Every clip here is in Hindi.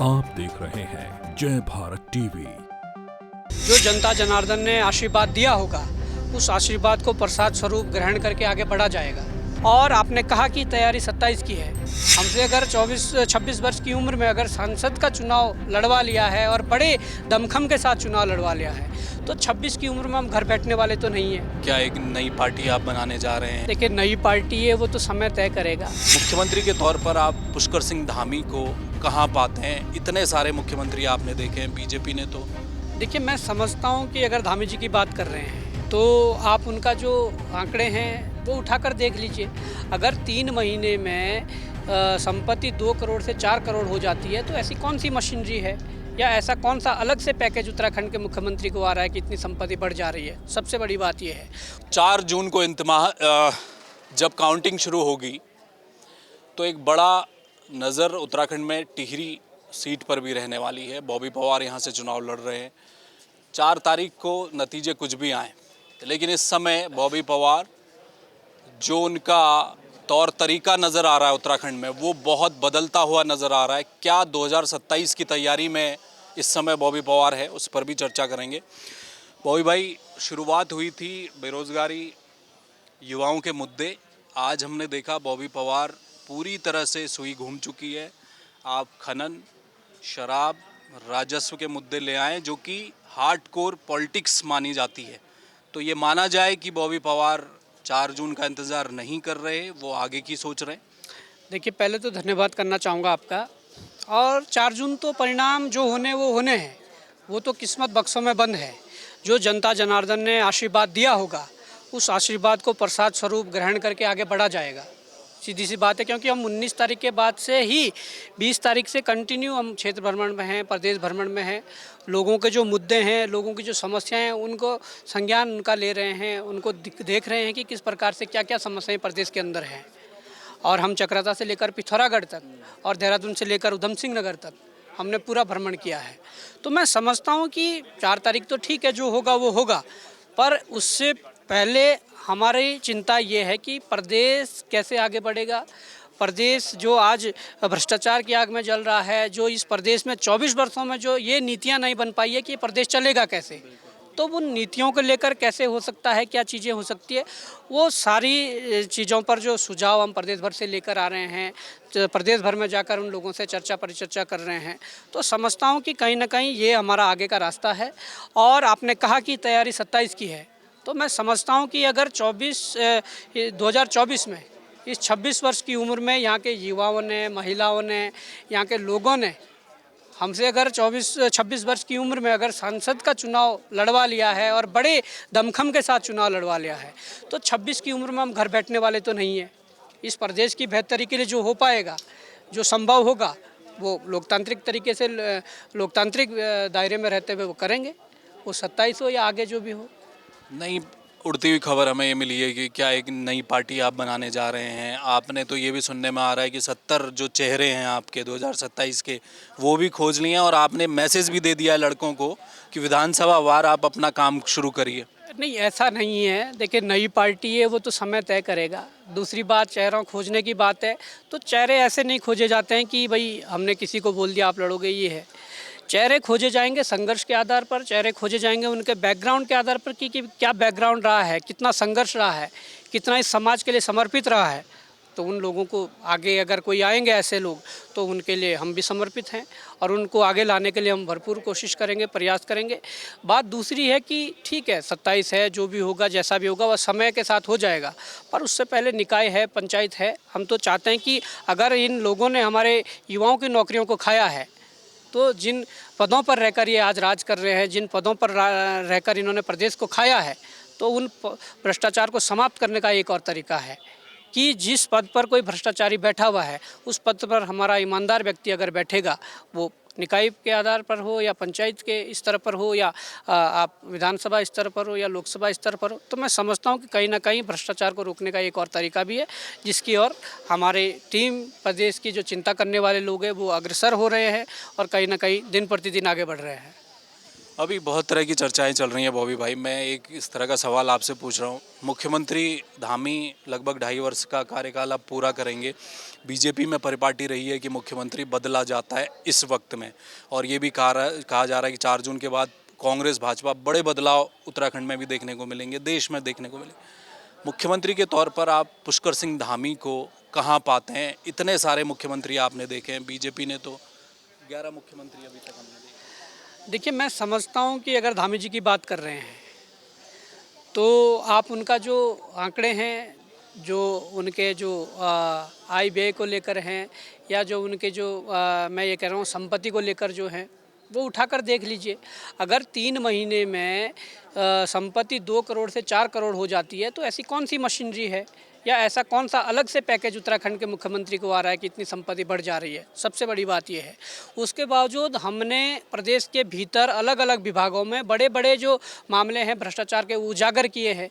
आप देख रहे हैं जय भारत टीवी। जो जनता जनार्दन ने आशीर्वाद दिया होगा, उस आशीर्वाद को प्रसाद स्वरूप ग्रहण करके आगे बढ़ा जाएगा। और आपने कहा कि तैयारी 27 की है। हमसे अगर 24-26 वर्ष की उम्र में अगर सांसद का चुनाव लड़वा लिया है और बड़े दमखम के साथ चुनाव लड़वा लिया है, तो 26 की उम्र में हम घर बैठने वाले तो नहीं है। क्या एक नई पार्टी आप बनाने जा रहे हैं? देखिए, नई पार्टी है वो तो समय तय करेगा। मुख्यमंत्री के तौर पर आप पुष्कर सिंह धामी को कहाँ पाते हैं? इतने सारे मुख्यमंत्री आपने देखे हैं बीजेपी ने। तो देखिए, मैं समझता हूँ कि अगर धामी जी की बात कर रहे हैं तो आप उनका जो आंकड़े हैं वो उठाकर देख लीजिए। अगर 3 महीने में संपत्ति 2 करोड़ से 4 करोड़ हो जाती है तो ऐसी कौन सी मशीनरी है या ऐसा कौन सा अलग से पैकेज उत्तराखंड के मुख्यमंत्री को आ रहा है कि इतनी संपत्ति बढ़ जा रही है। सबसे बड़ी बात यह है 4 जून को जब काउंटिंग शुरू होगी तो एक बड़ा नज़र उत्तराखंड में टिहरी सीट पर भी रहने वाली है। बॉबी पवार यहाँ से चुनाव लड़ रहे हैं। 4 तारीख को नतीजे कुछ भी आए, लेकिन इस समय बॉबी पवार जो उनका तौर तरीका नज़र आ रहा है उत्तराखंड में, वो बहुत बदलता हुआ नज़र आ रहा है। क्या 2027 की तैयारी में इस समय बॉबी पवार है, उस पर भी चर्चा करेंगे। बॉबी भाई, शुरुआत हुई थी बेरोज़गारी, युवाओं के मुद्दे। आज हमने देखा बॉबी पवार पूरी तरह से सुई घूम चुकी है। आप खनन, शराब, राजस्व के मुद्दे ले आए जो कि हार्डकोर पॉलिटिक्स मानी जाती है। तो ये माना जाए कि बॉबी पवार 4 जून का इंतज़ार नहीं कर रहे, वो आगे की सोच रहे हैं। देखिए, पहले तो धन्यवाद करना चाहूँगा आपका। और 4 जून तो परिणाम जो होने वो होने हैं, वो तो किस्मत बक्सों में बंद है। जो जनता जनार्दन ने आशीर्वाद दिया होगा, उस आशीर्वाद को प्रसाद स्वरूप ग्रहण करके आगे बढ़ा जाएगा। सीधी सी बात है, क्योंकि हम 19 तारीख के बाद से ही 20 तारीख से कंटिन्यू हम क्षेत्र भ्रमण में हैं, प्रदेश भ्रमण में हैं। लोगों के जो मुद्दे हैं, लोगों की जो समस्याएं हैं, उनको संज्ञान उनका ले रहे हैं, उनको देख रहे हैं कि किस प्रकार से क्या क्या समस्याएं प्रदेश के अंदर हैं। और हम चक्राता से लेकर पिथौरागढ़ तक और देहरादून से लेकर उधम सिंह नगर तक हमने पूरा भ्रमण किया है। तो मैं समझता हूँ कि 4 तारीख तो ठीक है, जो होगा वो होगा, पर उससे पहले हमारी चिंता ये है कि प्रदेश कैसे आगे बढ़ेगा। प्रदेश जो आज भ्रष्टाचार की आग में जल रहा है, जो इस प्रदेश में 24 वर्षों में जो ये नीतियाँ नहीं बन पाई है कि प्रदेश चलेगा कैसे, तो उन नीतियों को लेकर कैसे हो सकता है, क्या चीज़ें हो सकती है, वो सारी चीज़ों पर जो सुझाव हम प्रदेश भर से लेकर आ रहे हैं, प्रदेश भर में जाकर उन लोगों से चर्चा परिचर्चा कर रहे हैं। तो समझता हूँ कि कहीं ना कहीं ये हमारा आगे का रास्ता है। और आपने कहा कि तैयारी 27 की है, तो मैं समझता हूँ कि अगर 2024 में इस 26 वर्ष की उम्र में यहाँ के युवाओं ने, महिलाओं ने, यहाँ के लोगों ने हमसे अगर 24-26 वर्ष की उम्र में अगर सांसद का चुनाव लड़वा लिया है और बड़े दमखम के साथ चुनाव लड़वा लिया है, तो 26 की उम्र में हम घर बैठने वाले तो नहीं हैं। इस प्रदेश की बेहतरी के लिए जो हो पाएगा, जो संभव होगा, वो लोकतांत्रिक तरीके से, लोकतांत्रिक दायरे में रहते हुए वो करेंगे। वो 27 हो या आगे जो भी हो। नहीं, उड़ती हुई खबर हमें ये मिली है कि क्या एक नई पार्टी आप बनाने जा रहे हैं। आपने तो ये भी सुनने में आ रहा है कि 70 जो चेहरे हैं आपके 2027 के, वो भी खोज लिए हैं और आपने मैसेज भी दे दिया है लड़कों को कि विधानसभा वार आप अपना काम शुरू करिए। नहीं, ऐसा नहीं है। देखिए, नई पार्टी है वो तो समय तय करेगा। दूसरी बात, चेहरों खोजने की बात है, तो चेहरे ऐसे नहीं खोजे जाते हैं कि भाई हमने किसी को बोल दिया आप लड़ोगे, ये है। चेहरे खोजे जाएंगे संघर्ष के आधार पर, चेहरे खोजे जाएंगे उनके बैकग्राउंड के आधार पर कि क्या बैकग्राउंड रहा है, कितना संघर्ष रहा है, कितना इस समाज के लिए समर्पित रहा है। तो उन लोगों को आगे अगर कोई आएंगे ऐसे लोग, तो उनके लिए हम भी समर्पित हैं और उनको आगे लाने के लिए हम भरपूर कोशिश करेंगे, प्रयास करेंगे। बात दूसरी है कि ठीक है, 27 है, जो भी होगा, जैसा भी होगा, वह समय के साथ हो जाएगा, पर उससे पहले निकाय है, पंचायत है। हम तो चाहते हैं कि अगर इन लोगों ने हमारे युवाओं की नौकरियों को खाया है, तो जिन पदों पर रहकर ये आज राज कर रहे हैं, जिन पदों पर रहकर इन्होंने प्रदेश को खाया है, तो उन भ्रष्टाचार को समाप्त करने का एक और तरीका है कि जिस पद पर कोई भ्रष्टाचारी बैठा हुआ है, उस पद पर हमारा ईमानदार व्यक्ति अगर बैठेगा, वो निकाय के आधार पर हो या पंचायत के स्तर पर हो या आप विधानसभा स्तर पर हो या लोकसभा स्तर पर हो, तो मैं समझता हूँ कि कहीं ना कहीं भ्रष्टाचार को रोकने का एक और तरीका भी है, जिसकी ओर हमारे टीम, प्रदेश की जो चिंता करने वाले लोग हैं, वो अग्रसर हो रहे हैं और कहीं ना कहीं दिन प्रतिदिन आगे बढ़ रहे हैं। अभी बहुत तरह की चर्चाएं चल रही हैं बॉबी भाई। मैं एक इस तरह का सवाल आपसे पूछ रहा हूँ। मुख्यमंत्री धामी लगभग 2.5 वर्ष का कार्यकाल अब पूरा करेंगे। बीजेपी में परिपाटी रही है कि मुख्यमंत्री बदला जाता है इस वक्त में, और ये भी कहा जा रहा है कि 4 जून के बाद कांग्रेस भाजपा बड़े बदलाव उत्तराखंड में भी देखने को मिलेंगे, देश में देखने को मिलेंगे। मुख्यमंत्री के तौर पर आप पुष्कर सिंह धामी को कहाँ पाते हैं? इतने सारे मुख्यमंत्री आपने देखे हैं, बीजेपी ने तो 11 मुख्यमंत्री अभी तक हमने देखे। देखिए, मैं समझता हूँ कि अगर धामी जी की बात कर रहे हैं तो आप उनका जो आंकड़े हैं, जो उनके जो आय व्यय को लेकर हैं, या जो उनके जो मैं ये कह रहा हूँ संपत्ति को लेकर जो है, वो उठाकर देख लीजिए। अगर 3 महीने में संपत्ति 2 करोड़ से 4 करोड़ हो जाती है तो ऐसी कौन सी मशीनरी है, या ऐसा कौन सा अलग से पैकेज उत्तराखंड के मुख्यमंत्री को आ रहा है कि इतनी संपत्ति बढ़ जा रही है। सबसे बड़ी बात यह है। उसके बावजूद हमने प्रदेश के भीतर अलग अलग विभागों में बड़े बड़े जो मामले हैं भ्रष्टाचार के उजागर किए हैं,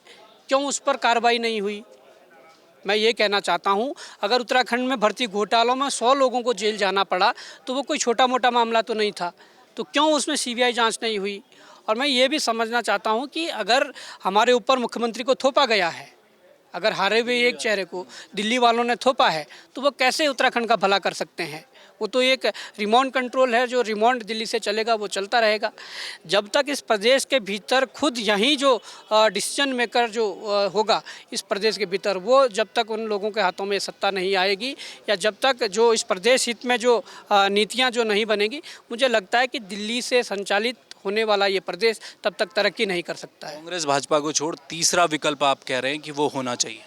क्यों उस पर कार्रवाई नहीं हुई? मैं ये कहना चाहता हूँ, अगर उत्तराखंड में भर्ती घोटालों में 100 लोगों को जेल जाना पड़ा तो वो कोई छोटा मोटा मामला तो नहीं था, तो क्यों उसमें सीबीआई जांच नहीं हुई? और मैं ये भी समझना चाहता हूँ कि अगर हमारे ऊपर मुख्यमंत्री को थोपा गया है, अगर हारे हुए एक चेहरे को दिल्ली वालों ने थोपा है, तो वो कैसे उत्तराखंड का भला कर सकते हैं? वो तो एक रिमोट कंट्रोल है, जो रिमोट दिल्ली से चलेगा वो चलता रहेगा। जब तक इस प्रदेश के भीतर खुद यहीं जो डिसीजन मेकर जो होगा इस प्रदेश के भीतर, वो जब तक उन लोगों के हाथों में सत्ता नहीं आएगी, या जब तक जो इस प्रदेश हित में जो नीतियाँ जो नहीं बनेगी, मुझे लगता है कि दिल्ली से संचालित होने वाला ये प्रदेश तब तक तरक्की नहीं कर सकता है। कांग्रेस भाजपा को छोड़ तीसरा विकल्प आप कह रहे हैं कि वो होना चाहिए,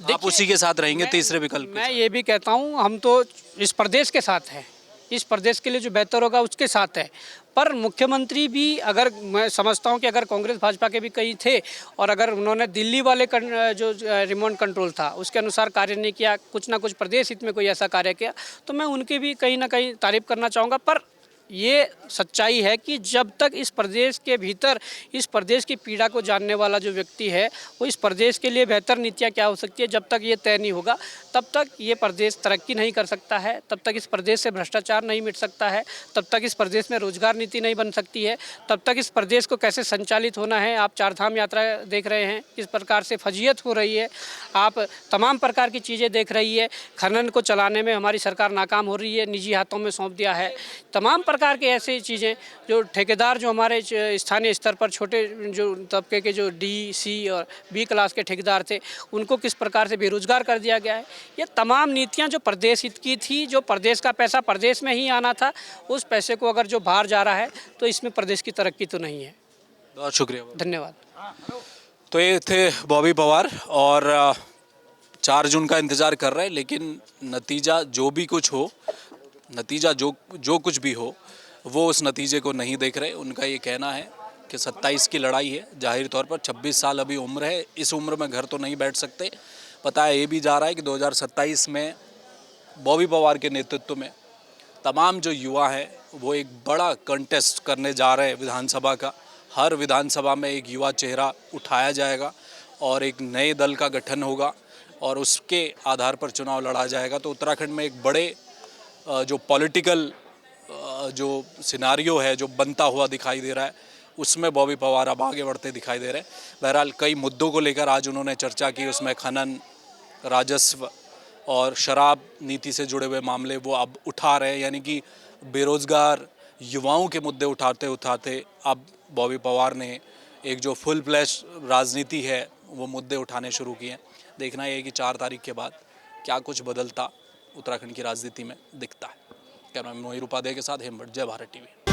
आप उसी के साथ रहेंगे तीसरे विकल्प के मैं साथ? ये भी कहता हूँ, हम तो इस प्रदेश के साथ हैं, इस प्रदेश के लिए जो बेहतर होगा उसके साथ है। पर मुख्यमंत्री भी, अगर मैं समझता हूँ कि अगर कांग्रेस भाजपा के भी कई थे और अगर उन्होंने दिल्ली वाले जो रिमोट कंट्रोल था उसके अनुसार कार्य नहीं किया, कुछ ना कुछ प्रदेश हित में कोई ऐसा कार्य किया, तो मैं उनकी भी कहीं ना कहीं तारीफ करना चाहूँगा। पर ये सच्चाई है कि जब तक इस प्रदेश के भीतर इस प्रदेश की पीड़ा को जानने वाला जो व्यक्ति है, वो इस प्रदेश के लिए बेहतर नीतियाँ क्या हो सकती है, जब तक ये तय नहीं होगा तब तक ये प्रदेश तरक्की नहीं कर सकता है, तब तक इस प्रदेश से भ्रष्टाचार नहीं मिट सकता है, तब तक इस प्रदेश में रोजगार नीति नहीं बन सकती है, तब तक इस प्रदेश को कैसे संचालित होना है। आप 4 धाम यात्रा देख रहे हैं, किस प्रकार से फजीयत हो रही है, आप तमाम प्रकार की चीज़ें देख रही है। खनन को चलाने में हमारी सरकार नाकाम हो रही है, निजी हाथों में सौंप दिया है। तमाम प्रकार की ऐसी चीज़ें, जो ठेकेदार जो हमारे स्थानीय स्तर पर छोटे जो तबके के जो डी, सी और बी क्लास के ठेकेदार थे, उनको किस प्रकार से बेरोजगार कर दिया गया है। ये तमाम नीतियां जो प्रदेश हित की थी, जो प्रदेश का पैसा प्रदेश में ही आना था, उस पैसे को अगर जो बाहर जा रहा है तो इसमें प्रदेश की तरक्की तो नहीं है। बहुत शुक्रिया, धन्यवाद। तो ये थे बॉबी पवार, और 4 जून का इंतज़ार कर रहे हैं, लेकिन नतीजा जो भी कुछ हो, नतीजा जो कुछ भी हो, वो उस नतीजे को नहीं देख रहे। उनका ये कहना है कि 27 की लड़ाई है, जाहिर तौर पर 26 साल अभी उम्र है, इस उम्र में घर तो नहीं बैठ सकते। पता है ये भी जा रहा है कि 2027 में बॉबी पवार के नेतृत्व में तमाम जो युवा हैं वो एक बड़ा कंटेस्ट करने जा रहे हैं विधानसभा का। हर विधानसभा में एक युवा चेहरा उठाया जाएगा और एक नए दल का गठन होगा और उसके आधार पर चुनाव लड़ा जाएगा। तो उत्तराखंड में एक बड़े जो पॉलिटिकल जो सिनारियो है जो बनता हुआ दिखाई दे रहा है, उसमें बॉबी पवार अब आगे बढ़ते दिखाई दे रहे हैं। बहरहाल कई मुद्दों को लेकर आज उन्होंने चर्चा की, उसमें खनन, राजस्व और शराब नीति से जुड़े हुए मामले वो अब उठा रहे हैं। यानी कि बेरोज़गार युवाओं के मुद्दे उठाते उठाते अब बॉबी पवार ने एक जो फुल फ्लैश राजनीति है वो मुद्दे उठाने शुरू किए हैं। देखना ये है कि 4 तारीख के बाद क्या कुछ बदलता उत्तराखंड की राजनीति में दिखता है। कैमरामैन मोहिर उपाध्याय के साथ हेमवट, जय भारत टीवी।